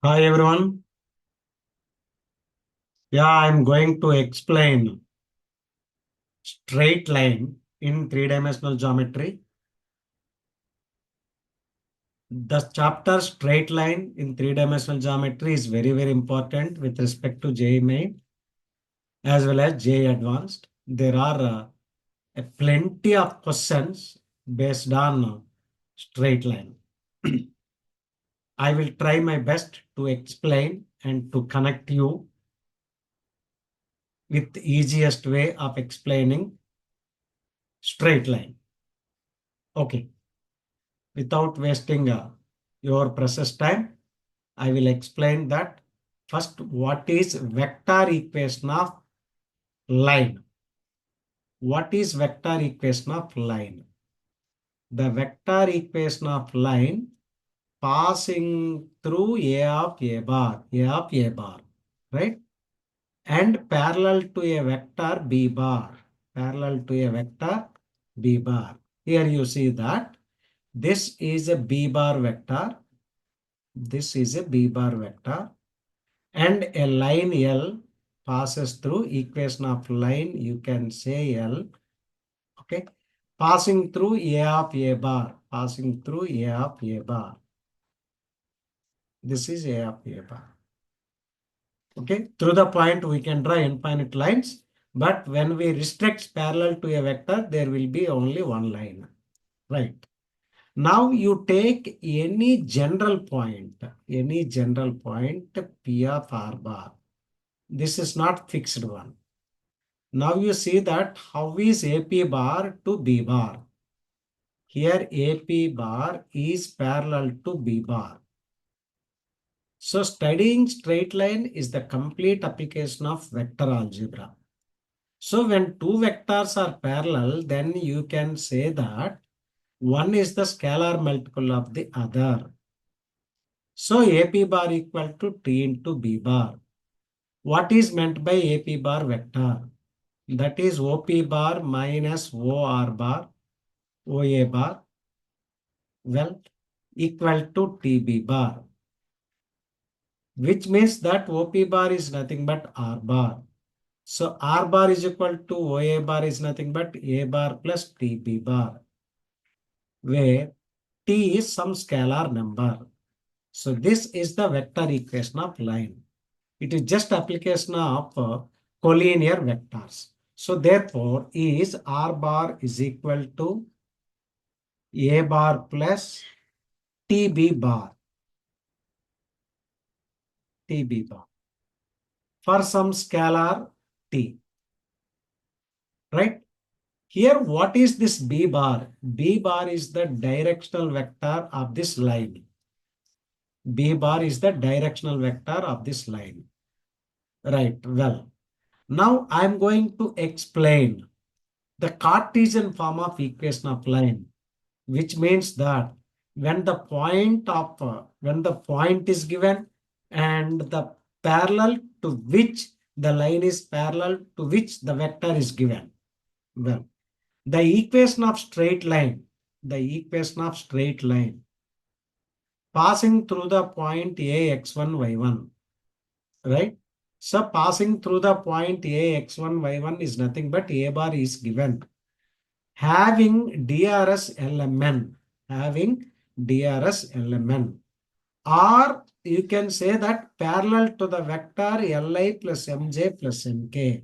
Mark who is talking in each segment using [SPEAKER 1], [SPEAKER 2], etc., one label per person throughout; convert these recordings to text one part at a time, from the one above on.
[SPEAKER 1] Hi everyone. I'm going to explain straight line in three-dimensional geometry. The chapter straight line in three-dimensional geometry is very important with respect to JEE Main as well as JEE Advanced. There are plenty of questions based on straight line. I will try my best to explain and to connect you with the easiest way of explaining straight line. Okay. Without wasting your precious time, I will explain that first what is vector equation of line. What is vector equation of line? The vector equation of line passing through A of A bar, right? And parallel to a vector B bar, parallel to a vector B bar. Here you see that this is a B bar vector. This is a B bar vector and a line L passes through equation of line. You can say L, okay, passing through A of A bar, passing through A of A bar. This is A of A bar. Okay, through the point we can draw infinite lines, but when we restrict parallel to a vector, there will be only one line, right? Now you take any general point P of R bar. This is not fixed one. Now you see that how is AP bar to B bar. Here AP bar is parallel to B bar. So studying straight line is the complete application of vector algebra. So when two vectors are parallel, then you can say that one is the scalar multiple of the other. So AP bar equal to T into B bar. What is meant by AP bar vector? That is OP bar minus OR bar, OA bar, well, equal to TB bar, which means that OP bar is nothing but R bar. So R bar is equal to OA bar is nothing but A bar plus TB bar, where T is some scalar number. So this is the vector equation of line. It is just application of collinear vectors. So therefore, is R bar is equal to A bar plus TB bar. TB bar for some scalar T, right? Here, what is this B bar? B bar is the directional vector of this line. B bar is the directional vector of this line. Right, well. Now I'm going to explain the Cartesian form of equation of line, which means that when the point is given and the parallel to which the line is parallel to which the vector is given. Well, the equation of straight line passing through the point A x1 y1, right? So passing through the point A x1 y1 is nothing but A bar is given having DRS LMN, or you can say that parallel to the vector Li plus Mj plus Mk.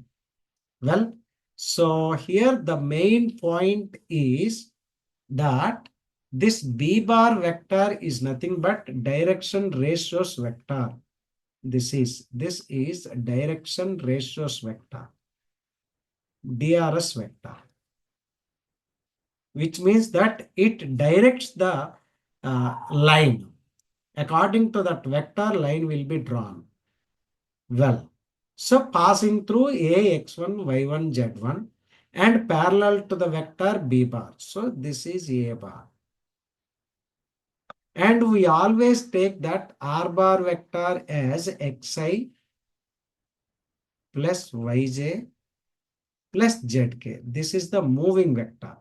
[SPEAKER 1] Well, so here the main point is that this B bar vector is nothing but direction ratios vector. This is direction ratios vector, DRS vector, which means that it directs the line. According to that vector, line will be drawn. Well, so passing through A x1, y1, z1 and parallel to the vector B bar. So this is A bar. And we always take that R bar vector as xi plus yj plus zk. This is the moving vector.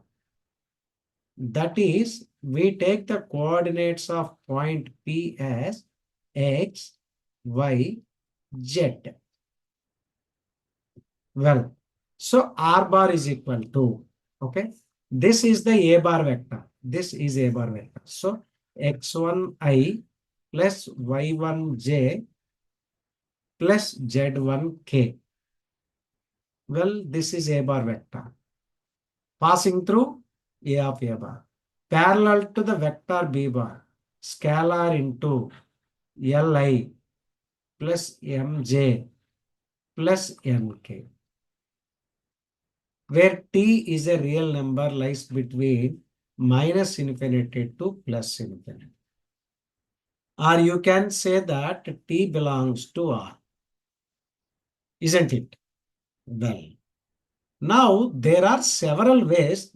[SPEAKER 1] That is, we take the coordinates of point P as x, y, z. Well, so r bar is equal to, okay, this is the a bar vector. This is a bar vector. So x1i plus y1j plus z1k. Well, this is a bar vector passing through a of a bar. Parallel to the vector b bar, scalar into li plus mj plus nk, where t is a real number lies between minus infinity to plus infinity. Or you can say that t belongs to R, isn't it? Well, now there are several ways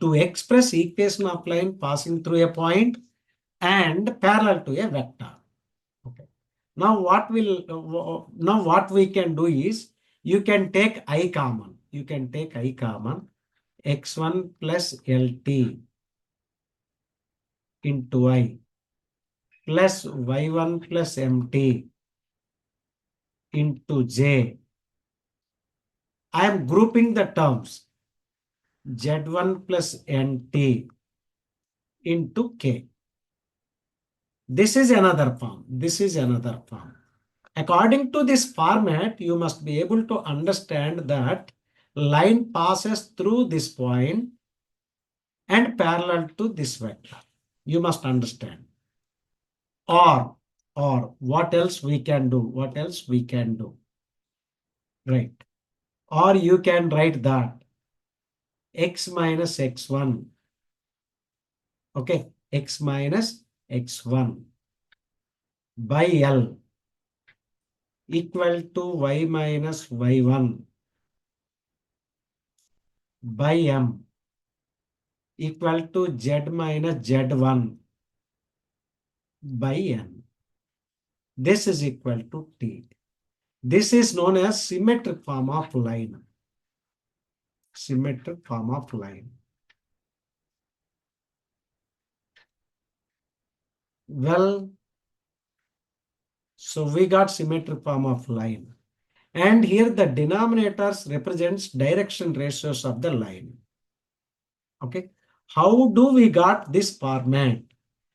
[SPEAKER 1] to express equation of line passing through a point and parallel to a vector. Okay. Now what we can do is you can take I common. You can take I common x1 plus lt into I plus y1 plus mt into j. I am grouping the terms z1 plus nt into k. This is another form. This is another form. According to this format, you must be able to understand that line passes through this point and parallel to this vector. You must understand. Or what else we can do? What else we can do? Right. Or you can write that x minus x1. Okay. X minus x1 by L equal to y minus y1 by M equal to z minus z1 by n. This is equal to t. This is known as symmetric form of line. Symmetric form of line. Well, so we got symmetric form of line. And here the denominators represents direction ratios of the line. Okay. How do we got this format?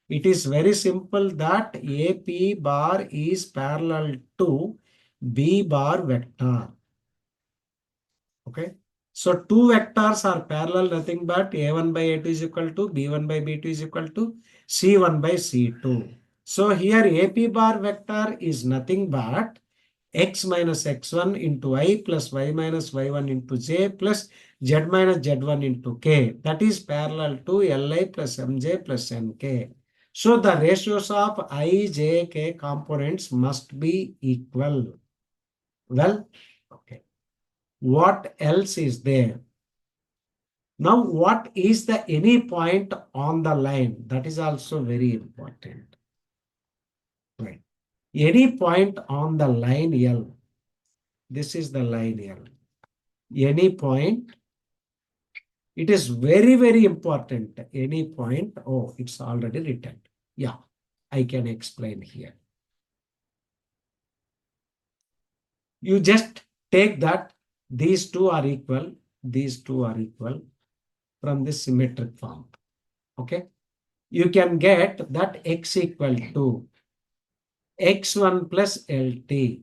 [SPEAKER 1] It is very simple that AP bar is parallel to B bar vector. Okay. So two vectors are parallel, nothing but A1 by A2 is equal to B1 by B2 is equal to C1 by C2. So here AP bar vector is nothing but x minus x1 into I plus y minus y1 into j plus z minus z1 into k. That is parallel to Li plus mj plus nk. So the ratios of I, j, k components must be equal. Well, okay. What else is there? Now, what is the any point on the line? That is also very important. Right. Any point on the line L. This is the line L. Any point. It is very, very important. Any point. Oh, it's already written. Yeah, I can explain here. You just take that these two are equal. These two are equal from this symmetric form. Okay. You can get that x equal to x1 plus lt,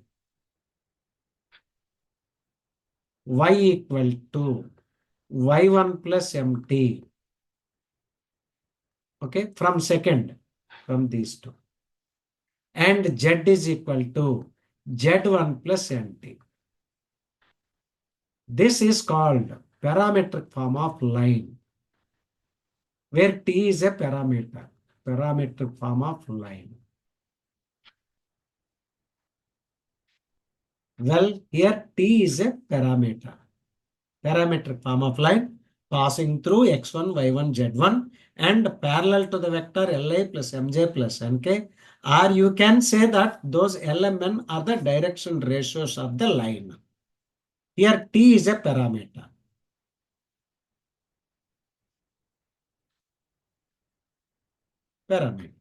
[SPEAKER 1] y equal to y1 plus mt. Okay, from second, from these two. And z is equal to z1 plus nt. This is called parametric form of line, where t is a parameter, parametric form of line. Well, here t is a parameter, parametric form of line passing through x1, y1, z1 and parallel to the vector Li plus mj plus nk. Or you can say that those Lmn are the direction ratios of the line. Here t is a parameter. Parameter,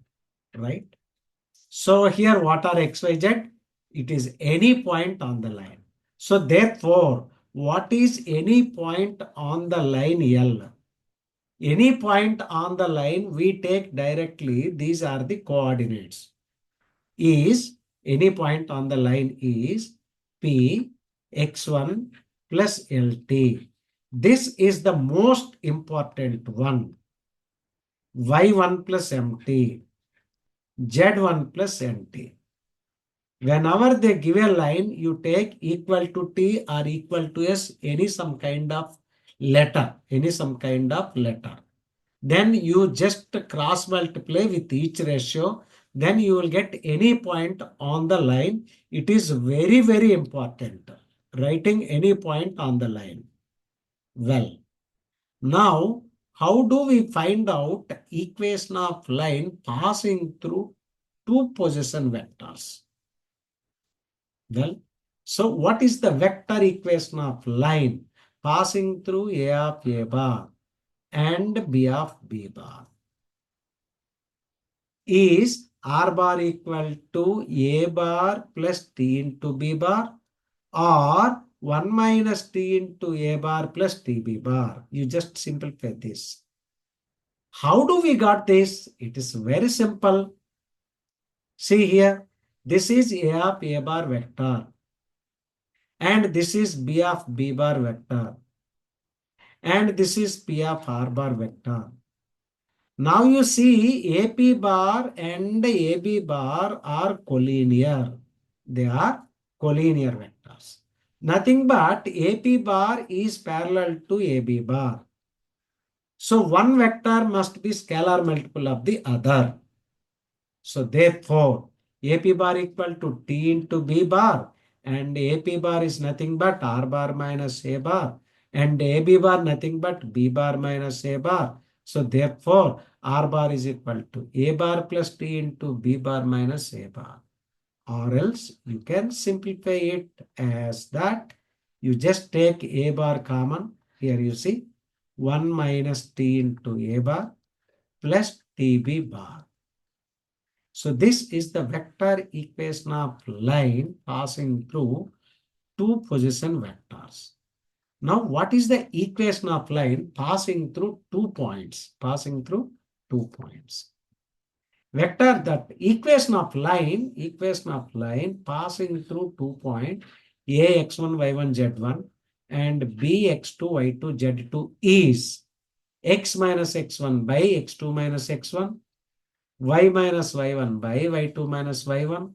[SPEAKER 1] right? So here what are x, y, z? It is any point on the line. So therefore, what is any point on the line L? Any point on the line we take directly, these are the coordinates. Is any point on the line is P x1 plus LT. This is the most important one. Y1 plus MT, Z1 plus NT. Whenever they give a line, you take equal to T or equal to S, any some kind of letter, Then you just cross multiply with each ratio. Then you will get any point on the line. It is very, very important. Writing any point on the line. Well, now how do we find out equation of line passing through two position vectors? Well, so what is the vector equation of line passing through A of A bar and B of B bar? Is R bar equal to A bar plus T into B bar or 1 minus T into A bar plus TB bar? You just simplify this. How do we got this? It is very simple. See here, this is A of A bar vector and this is B of B bar vector and this is P of R bar vector. Now you see AP bar and AB bar are collinear. They are collinear vectors. Nothing but AP bar is parallel to AB bar. So one vector must be scalar multiple of the other. So therefore, AP bar equal to T into B bar and AP bar is nothing but R bar minus A bar and AB bar nothing but B bar minus A bar. So therefore, R bar is equal to A bar plus T into B bar minus A bar. Or else you can simplify it as that you just take A bar common. Here you see 1 minus T into A bar plus TB bar. So this is the vector equation of line passing through two position vectors. Now what is the equation of line passing through 2 points? Vector that equation of line passing through 2 points A x1 y1 z1 and B x2 y2 z2 is x minus x1 by x2 minus x1, y minus y1 by y2 minus y1,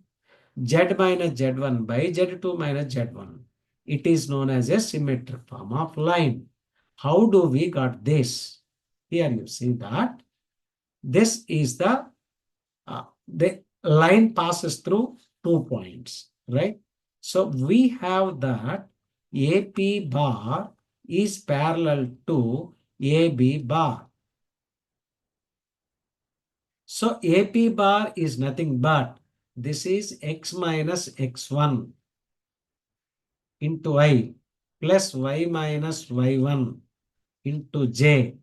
[SPEAKER 1] z minus z1 by z2 minus z1. It is known as a symmetric form of line. How do we got this? Here you see that this is the line passes through 2 points, right? So we have that AP bar is parallel to AB bar. So AP bar is nothing but this is x minus x1 into I plus y minus y1 into j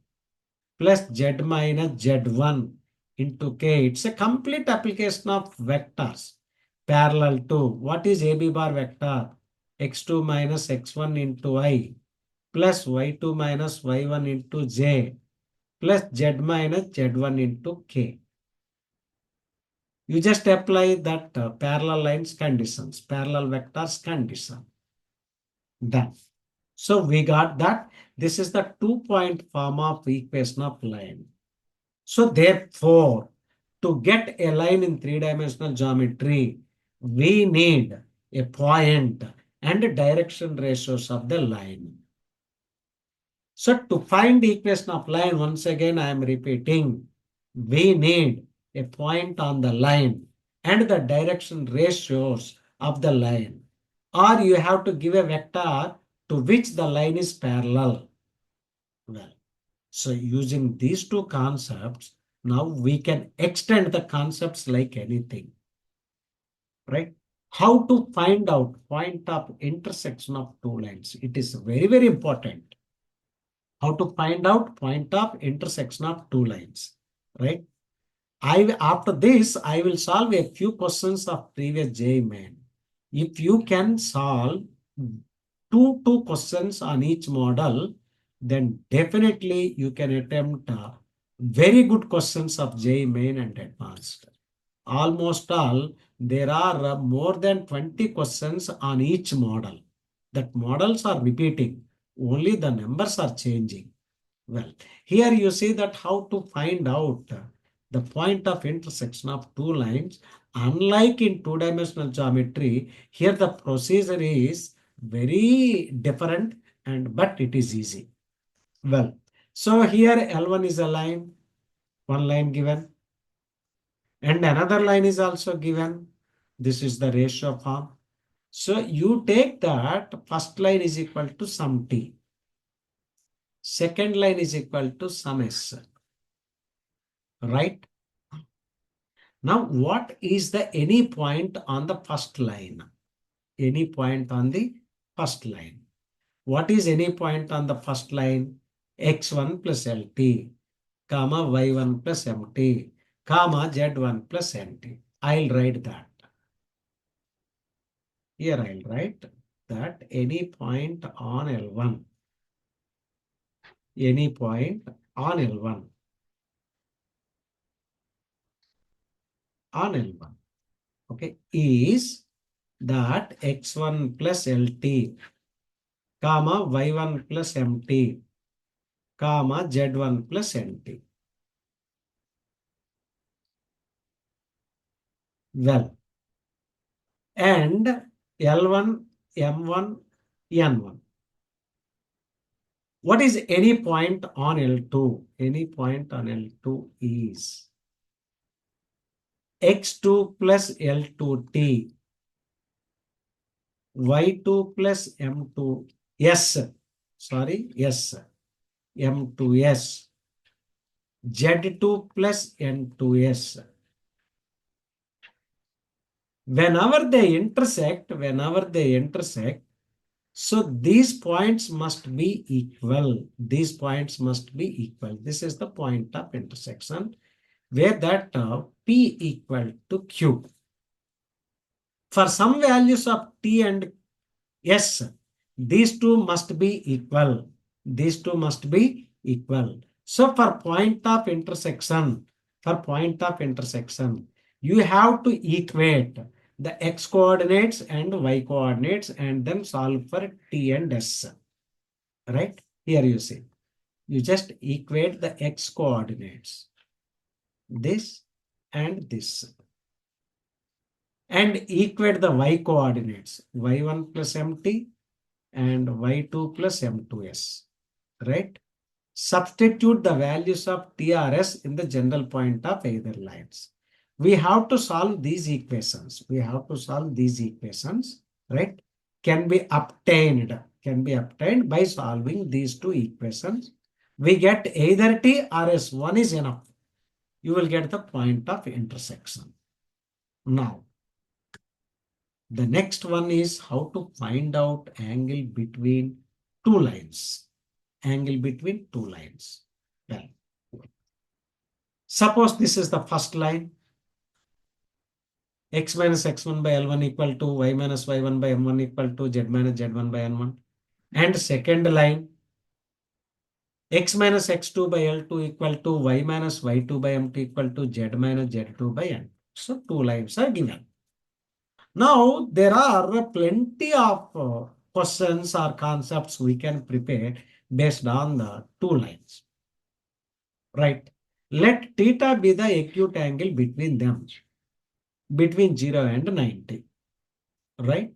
[SPEAKER 1] plus z minus z1 into k. It's a complete application of vectors parallel to what is AB bar vector? X2 minus x1 into I plus y2 minus y1 into j plus z minus z1 into k. You just apply that parallel lines conditions, parallel vectors condition. Done. So we got that this is the 2-point form of equation of line. So therefore, to get a line in three-dimensional geometry, we need a point and direction ratios of the line. So to find the equation of line, once again I am repeating, we need a point on the line and the direction ratios of the line. Or you have to give a vector to which the line is parallel. Well, so using these two concepts, now we can extend the concepts like anything, right? How to find out point of intersection of two lines? It is very, very important. How to find out point of intersection of two lines, right? After this, I will solve a few questions of previous JEE main. If you can solve two questions on each model, then definitely you can attempt very good questions of JEE main and advanced. Almost all, there are more than 20 questions on each model. That models are repeating, only the numbers are changing. Well, here you see that how to find out the point of intersection of two lines. Unlike in two-dimensional geometry, here the procedure is very different, but it is easy. Well, so here L1 is a line, one line given, and another line is also given. This is the ratio form. So you take that first line is equal to some t. Second line is equal to some s. Right? Now, what is the any point on the first line? Any point on the first line. What is any point on the first line? X1 plus LT, comma Y1 plus MT, comma Z1 plus NT. I'll write that. Here I'll write that any point on L1, any point on L1, okay, is that X1 plus LT, comma Y1 plus MT, comma Z1 plus NT. Well, and L1, M1, N1. What is any point on L2? Any point on L2 is X2 plus L2T, Y2 plus M2S, sorry, yes, M2S, Z2 plus N2S. Whenever they intersect, so these points must be equal. These points must be equal. This is the point of intersection where that P equal to Q. For some values of T and S, these two must be equal. These two must be equal. So for point of intersection, you have to equate the x coordinates and y coordinates and then solve for T and S. Right? Here you see. You just equate the x coordinates. This and this. And equate the y coordinates. Y1 plus mt and y2 plus m2s. Right? Substitute the values of TRS in the general point of either lines. We have to solve these equations. Right? Can be obtained by solving these two equations. We get either T or S. One is enough. You will get the point of intersection. Now, the next one is how to find out angle between two lines. Well, suppose this is the first line. X minus x1 by L1 equal to y minus y1 by m1 equal to z minus z1 by n1. And second line, x minus x2 by L2 equal to y minus y2 by m2 equal to z minus z2 by n. So two lines are given. Now, there are plenty of questions or concepts we can prepare based on the two lines. Right? Let theta be the acute angle between them, between 0 and 90. Right?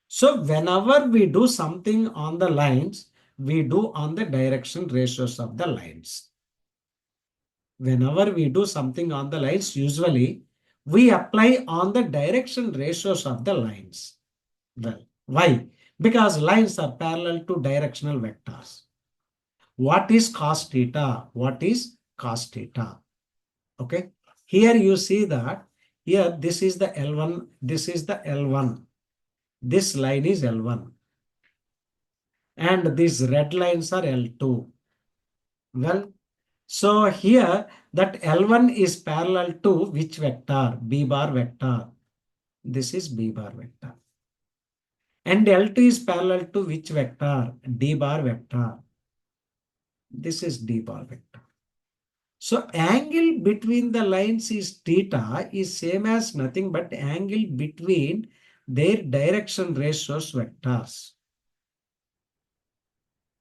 [SPEAKER 1] So, whenever we do something on the lines, we do on the direction ratios of the lines. Whenever we do something on the lines, usually we apply on the direction ratios of the lines. Well, why? Because lines are parallel to directional vectors. What is cos theta? Okay. Here you see that here this is the L1, this is the L1. This line is L1. And these red lines are L2. Well, So here that L1 is parallel to which vector? B bar vector. This is B bar vector. And L2 is parallel to which vector? D bar vector. This is D bar vector. So angle between the lines is theta is same as nothing but angle between their direction ratios vectors.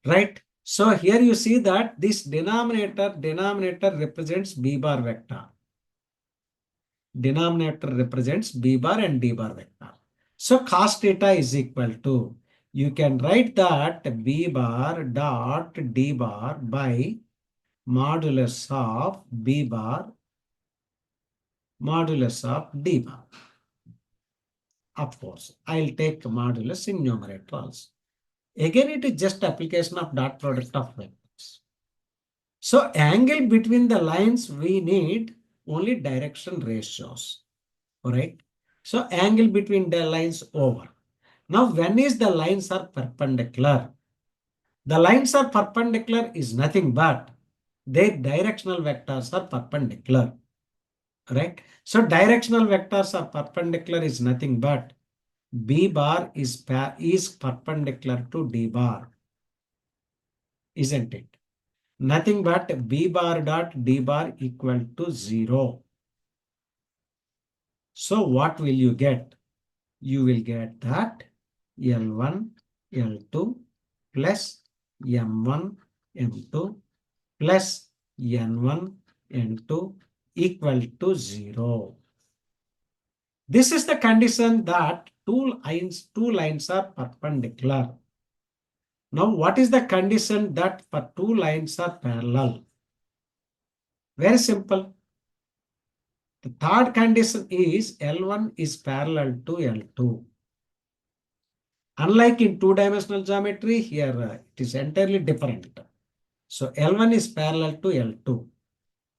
[SPEAKER 1] Right? So here you see that this denominator represents B bar vector. Denominator represents B bar and D bar vector. So cos theta is equal to, you can write that B bar dot D bar by modulus of B bar modulus of D bar. Of course, I'll take modulus in numerator also. Again, it is just application of dot product of vectors. So angle between the lines, we need only direction ratios. All right. So angle between the lines over. Now, when is the lines are perpendicular? The lines are perpendicular is nothing but their directional vectors are perpendicular. Right. So directional vectors are perpendicular is nothing but B bar is perpendicular to D bar. Isn't it? Nothing but B bar dot D bar equal to 0. So what will you get? You will get that L1, L2 plus M1, M2 plus N1, N2 equal to 0. This is the condition that two lines are perpendicular. Now, what is the condition that for two lines are parallel? Very simple. The third condition is L1 is parallel to L2. Unlike in two-dimensional geometry, here it is entirely different. So L1 is parallel to L2.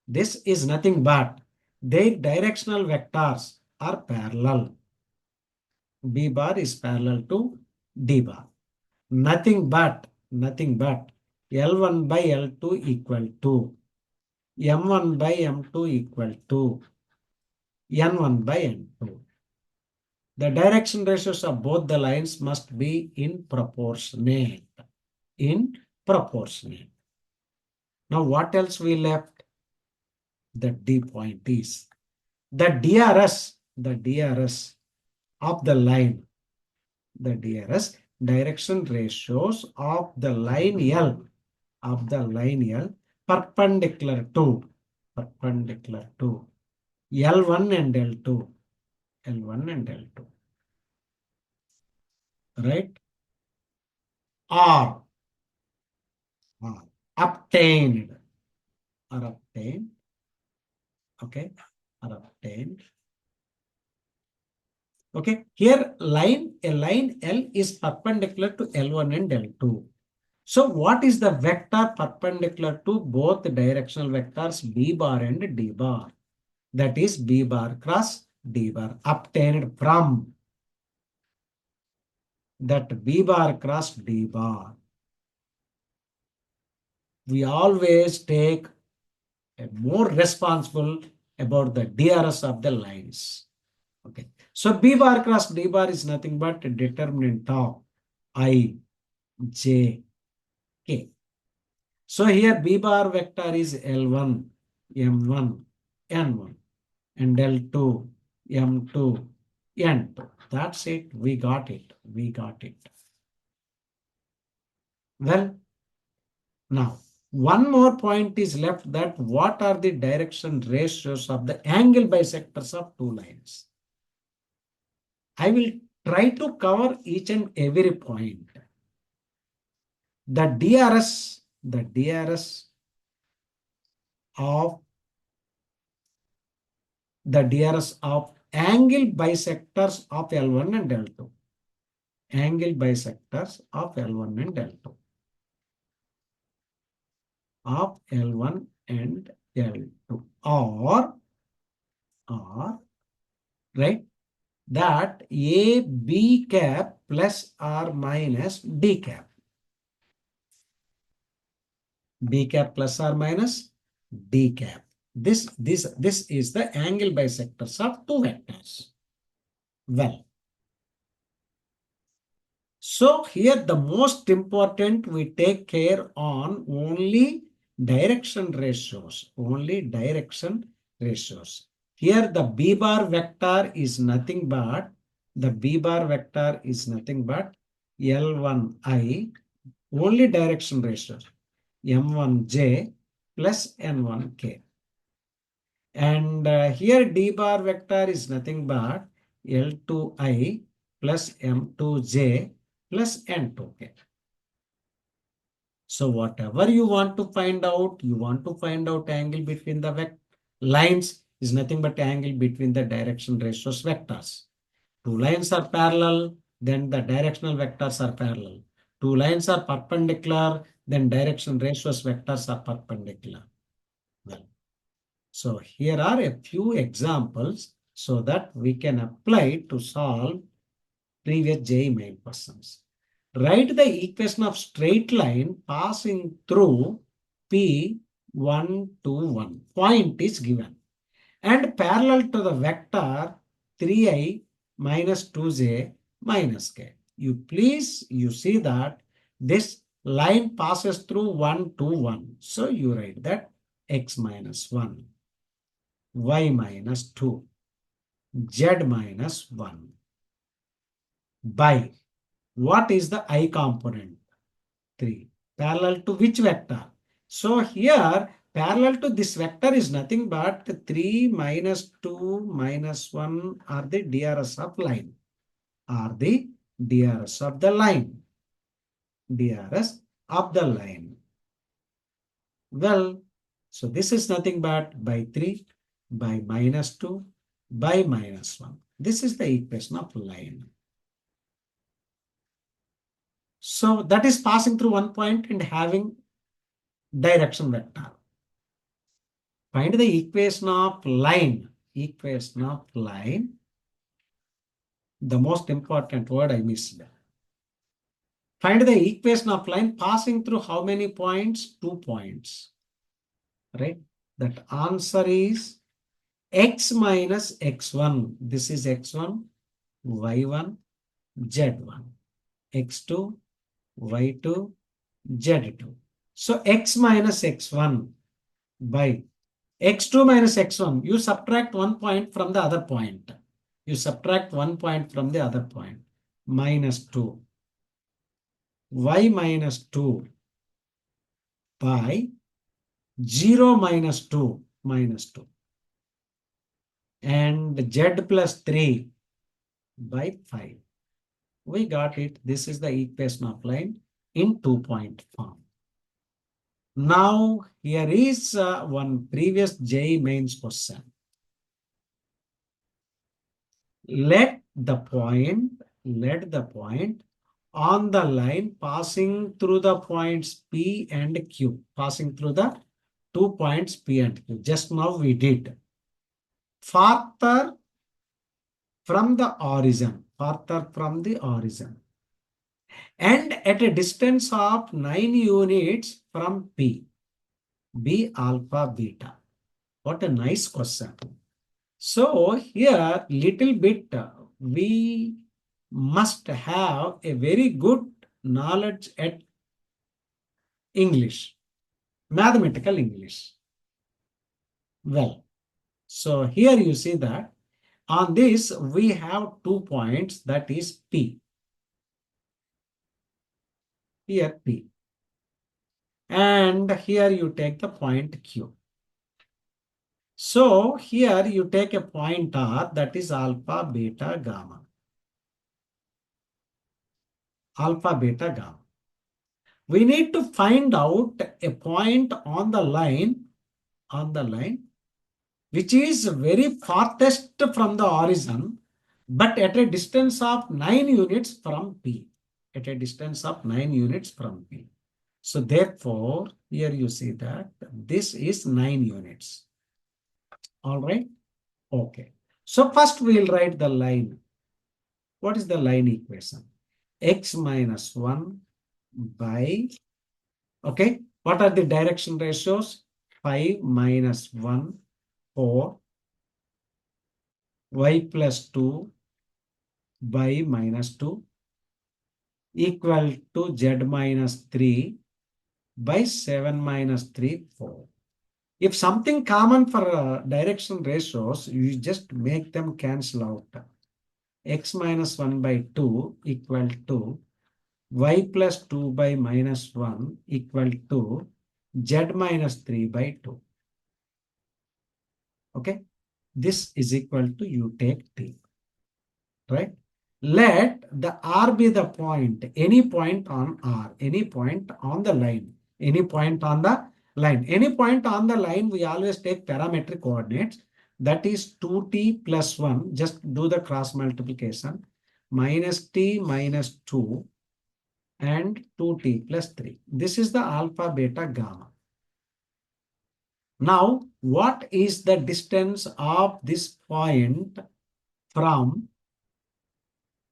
[SPEAKER 1] This is nothing but their directional vectors are parallel. B bar is parallel to D bar. Nothing but L1 by L2 equal to M1 by M2 equal to N1 by N2. The direction ratios of both the lines must be in proportionate. Now what else we left? The D point is the DRS of the line. The DRS direction ratios of the line L perpendicular to L1 and L2. Right? Are obtained. Okay, are obtained. Okay, here a line L is perpendicular to L1 and L2. So what is the vector perpendicular to both the directional vectors B bar and D bar? That is B bar cross D bar obtained from that B bar cross D bar. We always take a more responsible about the DRS of the lines. Okay. So B bar cross D bar is nothing but a determinant of I, J, K. So here B bar vector is L1, M1, N1 and L2, M2, N2. That's it. We got it. Well, now one more point is left, that what are the direction ratios of the angle bisectors of two lines? I will try to cover each and every point. The DRS of angle bisectors of L1 and L2. Angle bisectors of L1 and L2. Of L1 and L2 or right, that A B cap plus or minus D cap. B cap plus or minus D cap. This is the angle bisectors of two vectors. Well, so here the most important, we take care on only direction ratios, only direction ratios. Here the B bar vector is nothing but, L1I, only direction ratios, M1J plus N1K. And here D bar vector is nothing but L2I plus M2J plus N2K. So whatever you want to find out, angle between the lines is nothing but angle between the direction ratios vectors. Two lines are parallel, then the directional vectors are parallel. Two lines are perpendicular, then direction ratios vectors are perpendicular. Well, so here are a few examples so that we can apply to solve previous JEE main questions. Write the equation of straight line passing through P1 to 1. Point is given. And parallel to the vector 3i minus 2j minus k. You see that this line passes through 1 to 1. So you write that x minus 1, y minus 2, z minus 1 by what is the I component? 3. Parallel to which vector? So here parallel to this vector is nothing but 3 minus 2 minus 1 are the DRS of line. DRS of the line. Well, so this is nothing but by 3, by minus 2, by minus 1. This is the equation of line. So that is passing through one point and having direction vector. Find the equation of line. The most important word I missed. Find the equation of line passing through how many points? 2 points. Right? That answer is x minus x1. This is x1, y1, z1. x2, y2, z2. So x minus x1 by x2 minus x1. You subtract 1 point from the other point. Minus 2. Y minus 2 by 0 minus 2 minus 2. And z plus 3 by 5. We got it. This is the equation of line in 2-point form. Now, here is one previous JEE mains question. Let the point on the line passing through the points P and Q, passing through the 2 points P and Q. Just now we did. Farther from the origin. And at a distance of 9 units from P, be alpha beta. What a nice question. So here little bit we must have a very good knowledge at English, mathematical English. Well, so here you see that on this we have 2 points, that is P. Here P. And here you take the point Q. So here you take a point R, that is alpha, beta, gamma. We need to find out a point on the line, which is very farthest from the origin, but at a distance of 9 units from P. So therefore, here you see that this is 9 units. All right. Okay. So first we will write the line. What is the line equation? X minus 1 by, okay, what are the direction ratios? 5 minus 1, 4, y plus 2 by minus 2 equal to z minus 3 by 7 minus 3, 4. If something common for direction ratios, you just make them cancel out. X minus 1 by 2 equal to y plus 2 by minus 1 equal to z minus 3 by 2. Okay. This is equal to you take t. Right. Let the R be the point, any point on R, any point on the line, any point on the line. Any point on the line, we always take parametric coordinates. That is 2t plus 1. Just do the cross multiplication. Minus t minus 2 and 2t plus 3. This is the alpha, beta, gamma. Now, what is the distance of this point from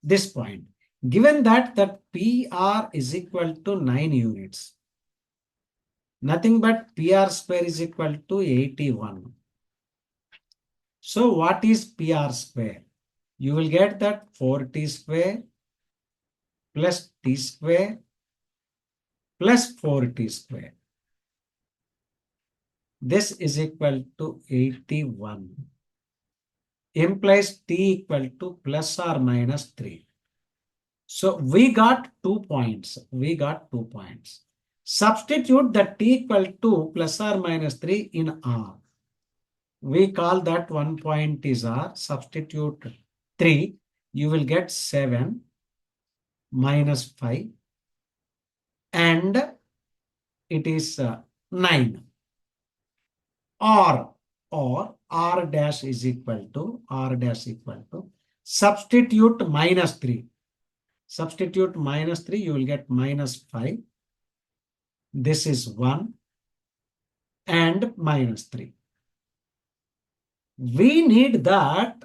[SPEAKER 1] this point? Given that PR is equal to 9 units, nothing but PR square is equal to 81. So what is PR square? You will get that 4t square plus t square plus 4t square. This is equal to 81. Implies t equal to plus or minus 3. So we got 2 points. We got 2 points. Substitute the t equal to plus or minus 3 in R. We call that 1 point is R. Substitute 3. You will get 7 minus 5. And it is 9. Or R dash is equal to substitute minus 3. Substitute minus 3, you will get minus 5. This is 1 and minus 3. We need that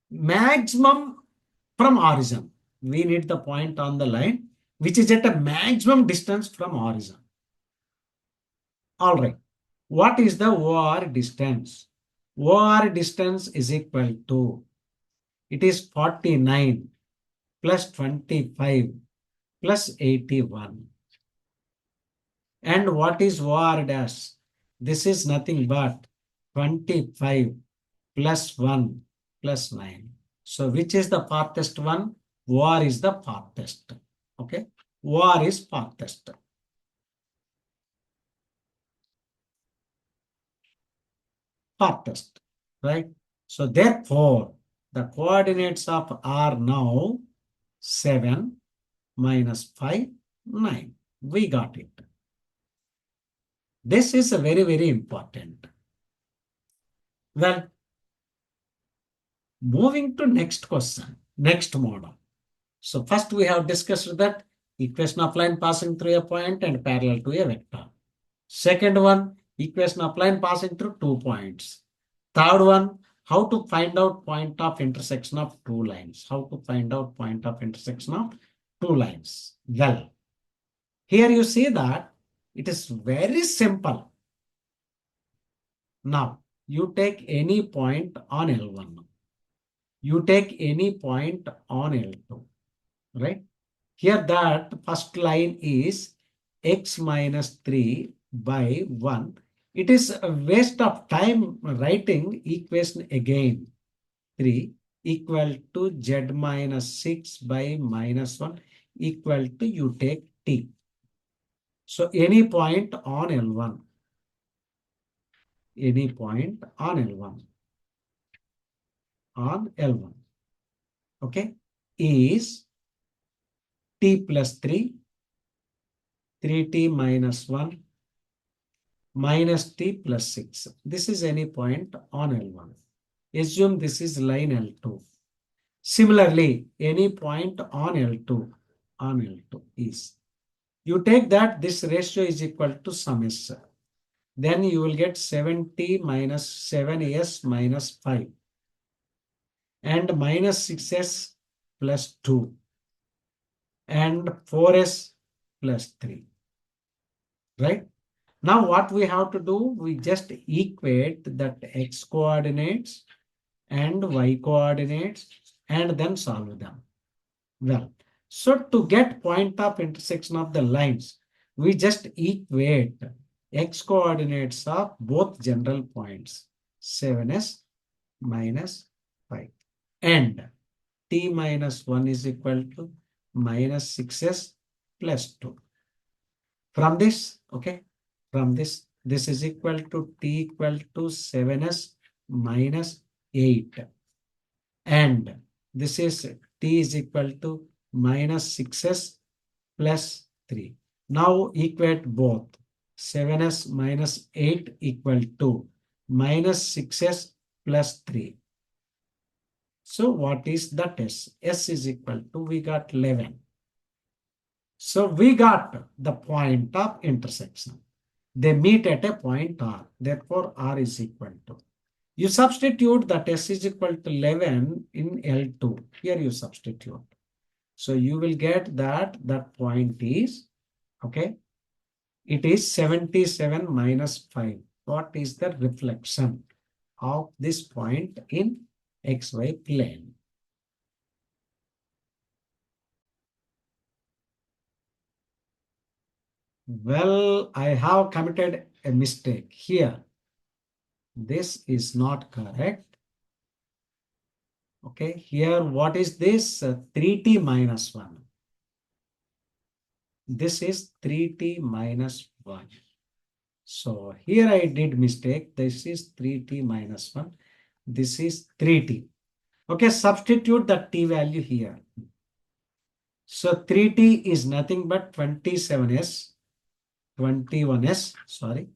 [SPEAKER 1] maximum from origin. We need the point on the line which is at a maximum distance from origin. All right. What is the OR distance? OR distance is equal to, it is 49 plus 25 plus 81. And what is OR dash? This is nothing but 25 plus 1 plus 9. So which is the farthest one? OR is the farthest. Okay. OR is farthest. Farthest. Right. So therefore, the coordinates of R now 7 minus 5, 9. We got it. This is a very, very important. Well, moving to next question, next model. So first we have discussed that equation of line passing through a point and parallel to a vector. Second one, equation of line passing through 2 points. Third one, how to find out point of intersection of 2 lines. How to find out point of intersection of 2 lines. Well, here you see that it is very simple. Now, you take any point on L1. You take any point on L2, right? Here that first line is x minus 3 by 1. It is a waste of time writing equation again. 3 equal to z minus 6 by minus 1 equal to you take t. So any point on L1. Any point on L1. On L1. Okay. Is t plus 3, 3t minus 1, minus t plus 6. This is any point on L1. Assume this is line L2. Similarly, any point on L2 is. You take that this ratio is equal to sum s. Then you will get 7t minus 7s minus 5 and minus 6s plus 2 and 4s plus 3. Right? Now what we have to do, we just equate that x coordinates and y coordinates and then solve them. Well, so to get point of intersection of the lines, we just equate x coordinates of both general points 7s minus 5 and t minus 1 is equal to minus 6s plus 2. From this, okay, from this is equal to t equal to 7s minus 8 and this is t is equal to minus 6s plus 3. Now equate both 7s minus 8 equal to minus 6s plus 3. So what is that s? S is equal to, we got 11. So we got the point of intersection. They meet at a point R. Therefore, R is equal to. You substitute that S is equal to 11 in L2. Here you substitute. So you will get that point is, okay, it is 77 minus 5. What is the reflection of this point in XY plane? Well, I have committed a mistake here. This is not correct. Okay, here what is this? 3t minus 1. This is 3t minus 1. So here I did mistake. This is 3t minus 1. This is 3t. Okay, substitute the t value here. So 3t is nothing but 21s, sorry,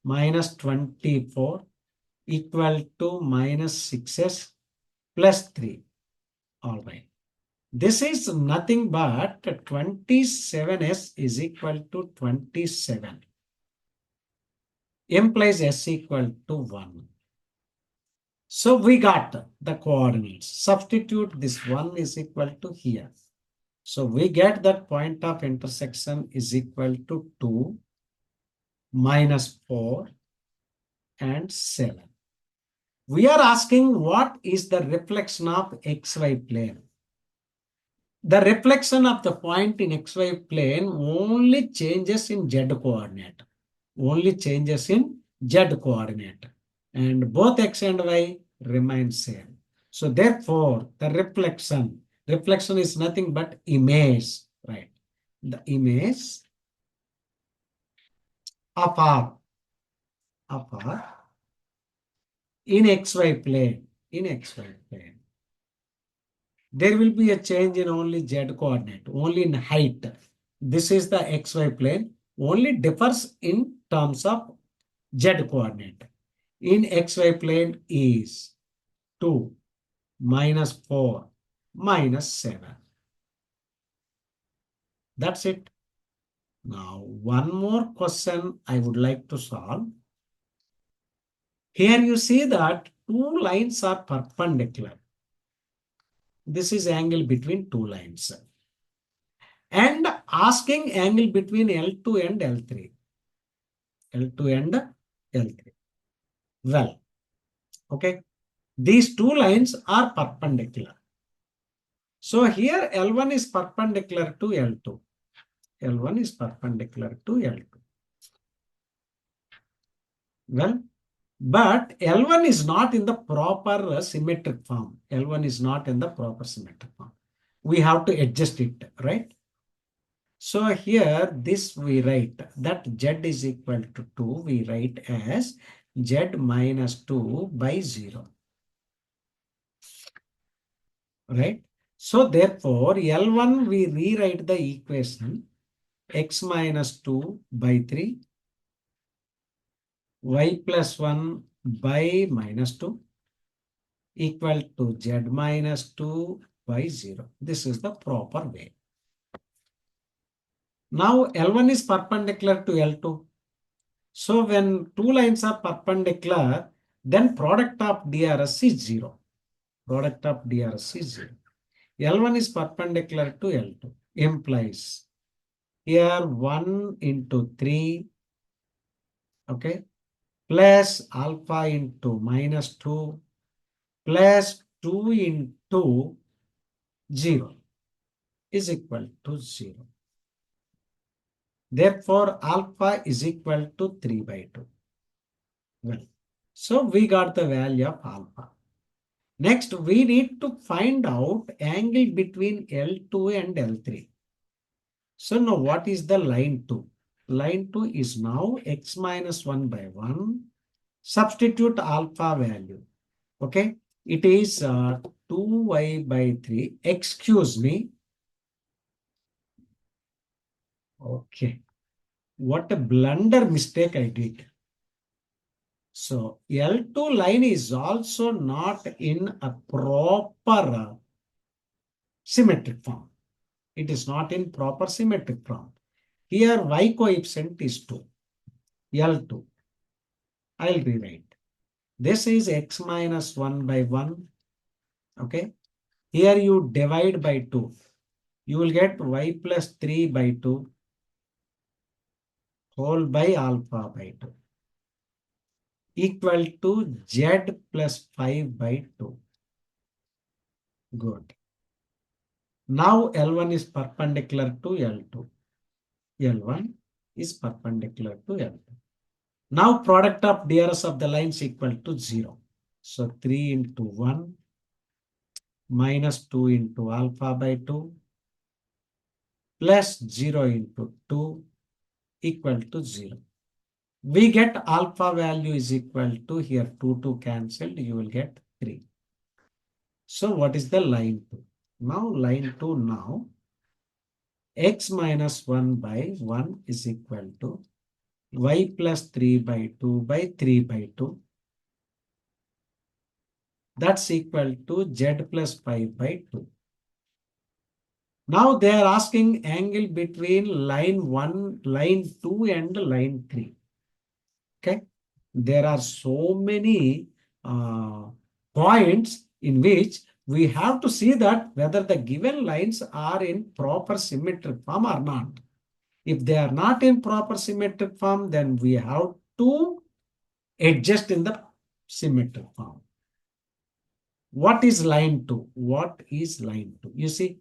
[SPEAKER 1] minus 24 equal to minus 6s plus 3. All right. This is nothing but 27s is equal to 27. Implies s equal to 1. So we got the coordinates. Substitute this 1 is equal to here. So we get that point of intersection is equal to 2, minus 4, and 7. We are asking what is the reflection of XY plane. The reflection of the point in XY plane only changes in Z coordinate. Only changes in Z coordinate. And both X and Y remain same. So therefore, the reflection is nothing but image, right? The image of R in XY plane, there will be a change in only Z coordinate, only in height. This is the XY plane, only differs in terms of Z coordinate. In XY plane is 2, minus 4, minus 7. That's it. Now, one more question I would like to solve. Here you see that two lines are perpendicular. This is angle between two lines. And asking angle between L2 and L3. L2 and L3. Well, okay. These two lines are perpendicular. So here L1 is perpendicular to L2. L1 is perpendicular to L2. Well, but L1 is not in the proper symmetric form. L1 is not in the proper symmetric form. We have to adjust it, right? So here this we write that Z is equal to 2. We write as Z minus 2 by 0. Right? So therefore L1 we rewrite the equation x minus 2 by 3 y plus 1 by minus 2 equal to Z minus 2 by 0. This is the proper way. Now L1 is perpendicular to L2. So when two lines are perpendicular, then product of DRS is 0. Product of DRS is 0. L1 is perpendicular to L2. Implies here 1 into 3 Okay, plus alpha into minus 2 plus 2 into 0 is equal to 0. Therefore, alpha is equal to 3 by 2. Well, so we got the value of alpha. Next, we need to find out angle between L2 and L3. So now what is the line 2? Line 2 is now x minus 1 by 1. Substitute alpha value. Okay. It is 2y by 3. Excuse me. Okay. What a blunder mistake I did. So L2 line is also not in a proper symmetric form. It is not in proper symmetric form. Here y coefficient is 2. L2. I'll rewrite. This is x minus 1 by 1. Okay. Here you divide by 2. You will get y plus 3 by 2 whole by alpha by 2 equal to z plus 5 by 2. Good. Now L1 is perpendicular to L2. L1 is perpendicular to L2. Now product of DRS of the lines equal to 0. So 3 into 1 minus 2 into alpha by 2 plus 0 into 2 equal to 0. We get alpha value is equal to here 2 cancelled, you will get 3. So what is the line 2? Now line 2 now x minus 1 by 1 is equal to y plus 3 by 2 by 3 by 2. That's equal to z plus 5 by 2. Now they are asking angle between line 1, line 2 and line 3. Okay. There are so many points in which we have to see that whether the given lines are in proper symmetric form or not. If they are not in proper symmetric form, then we have to adjust in the symmetric form. What is line 2? What is line 2? You see,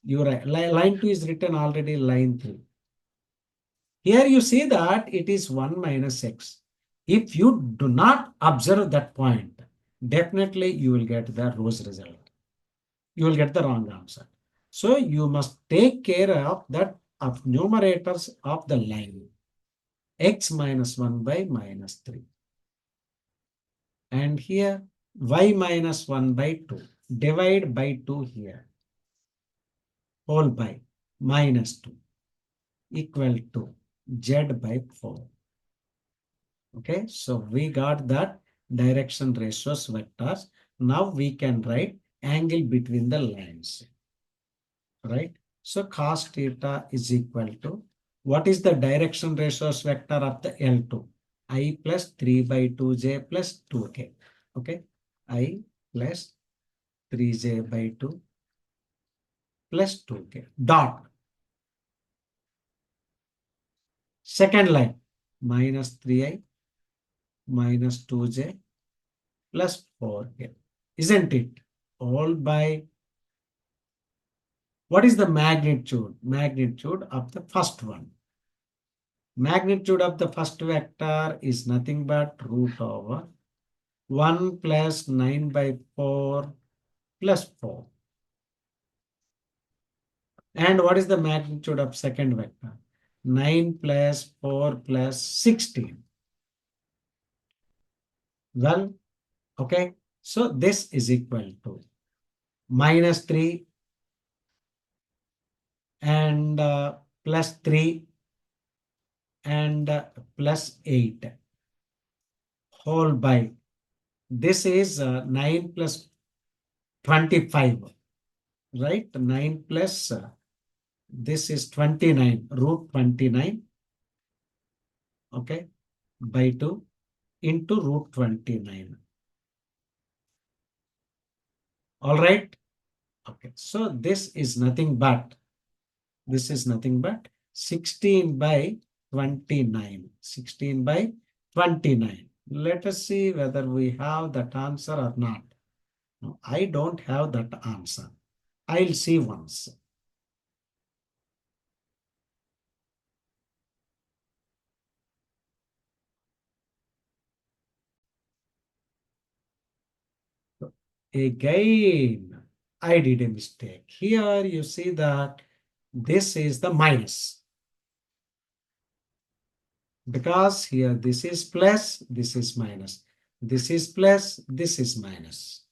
[SPEAKER 1] line 2 is written already line 3. Here you see that it is 1 minus x. If you do not observe that point, definitely you will get the Rose result. You will get the wrong answer. So you must take care of that of numerators of the line. X minus 1 by minus 3. And here y minus 1 by 2. Divide by 2 here. Whole by minus 2 equal to z by 4. Okay, so we got that direction ratios vectors. Now we can write angle between the lines. Right? So cos theta is equal to what is the direction ratios vector of the L2? I plus 3 by 2j plus 2k. Okay, I plus 3j by 2 plus 2k dot. Second line minus 3i minus 2j plus 4k. Isn't it? All by what is the magnitude? Magnitude of the first one. Magnitude of the first vector is nothing but root over 1 plus 9 by 4 plus 4. And what is the magnitude of second vector? 9 plus 4 plus 16. Well, okay. So this is equal to minus 3 and plus 3 and plus 8 whole by this is 9 plus 25, right? 9 plus this is 29, root 29, okay, by 2 into root 29. All right. Okay. So this is nothing but 16 by 29. 16 by 29. Let us see whether we have that answer or not. No, I don't have that answer. I'll see once. Again, I did a mistake. Here you see that this is the minus. Because here this is plus, this is minus. This is plus, this is minus.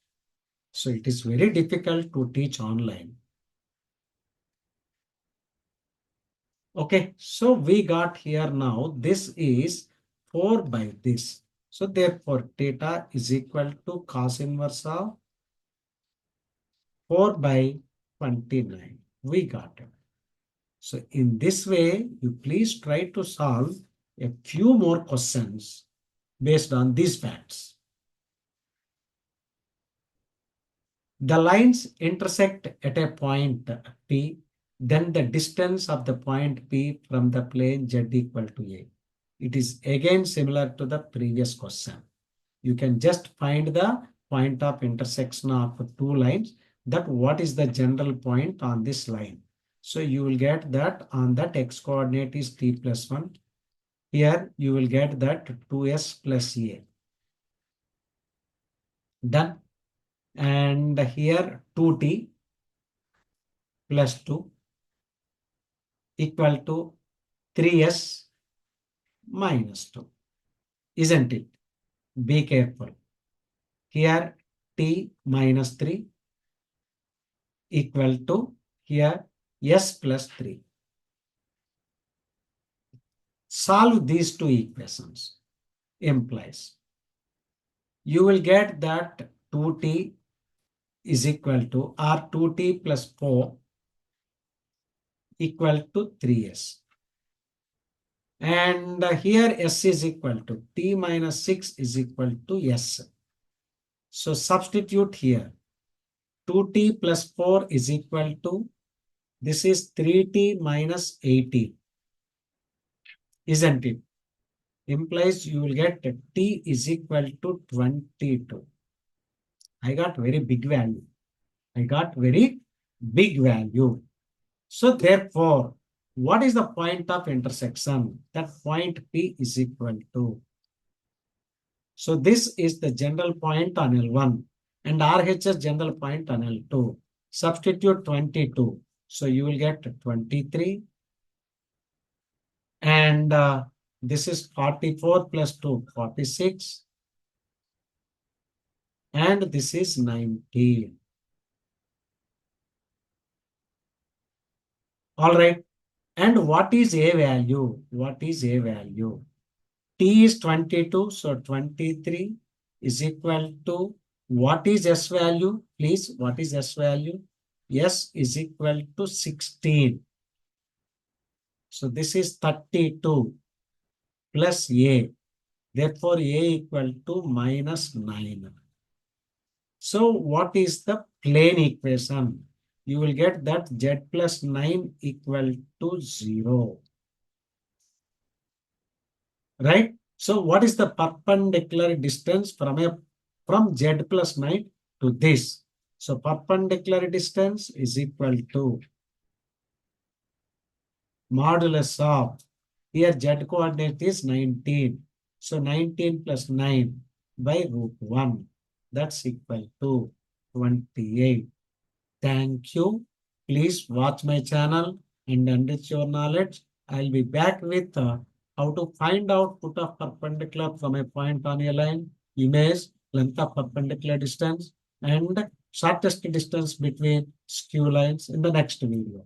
[SPEAKER 1] So it is very difficult to teach online. Okay, so we got here now, this is 4 by this. So therefore, theta is equal to cos inverse of 4 by 29. We got it. So in this way, you please try to solve a few more questions based on these facts. The lines intersect at a point P, then the distance of the point P from the plane Z equal to A. It is again similar to the previous question. You can just find the point of intersection of two lines, that what is the general point on this line. So you will get that on that x coordinate is t plus 1. Here you will get that 2s plus a. Done. And here 2t plus 2 equal to 3s minus 2. Isn't it? Be careful. Here t minus 3 equal to here s plus 3. Solve these two equations. Implies you will get that 2t is equal to or 2t plus 4 equal to 3s. And here s is equal to t minus 6 is equal to s. So substitute here. 2t plus 4 is equal to, this is 3t minus 18. Isn't it? Implies you will get t is equal to 22. I got very big value. I got very big value. So therefore, what is the point of intersection? That point P is equal to. So this is the general point on L1 and RHS general point on L2. Substitute 22. So you will get 23. And this is 44 plus 2, 46. And this is 19. All right. And what is A value? What is A value? T is 22. So 23 is equal to, what is S value? Please, what is S value? S is equal to 16. So this is 32 plus A. Therefore, A equal to minus 9. So what is the plane equation? You will get that Z plus 9 equal to 0. Right? So what is the perpendicular distance from Z plus 9 to this? So perpendicular distance is equal to modulus of, here Z coordinate is 19. So 19 plus 9 by root 1. That's equal to 28. Thank you. Please watch my channel and enrich your knowledge. I'll be back with how to find out foot of perpendicular from a point on a line, image, length of perpendicular distance, and shortest distance between skew lines in the next video.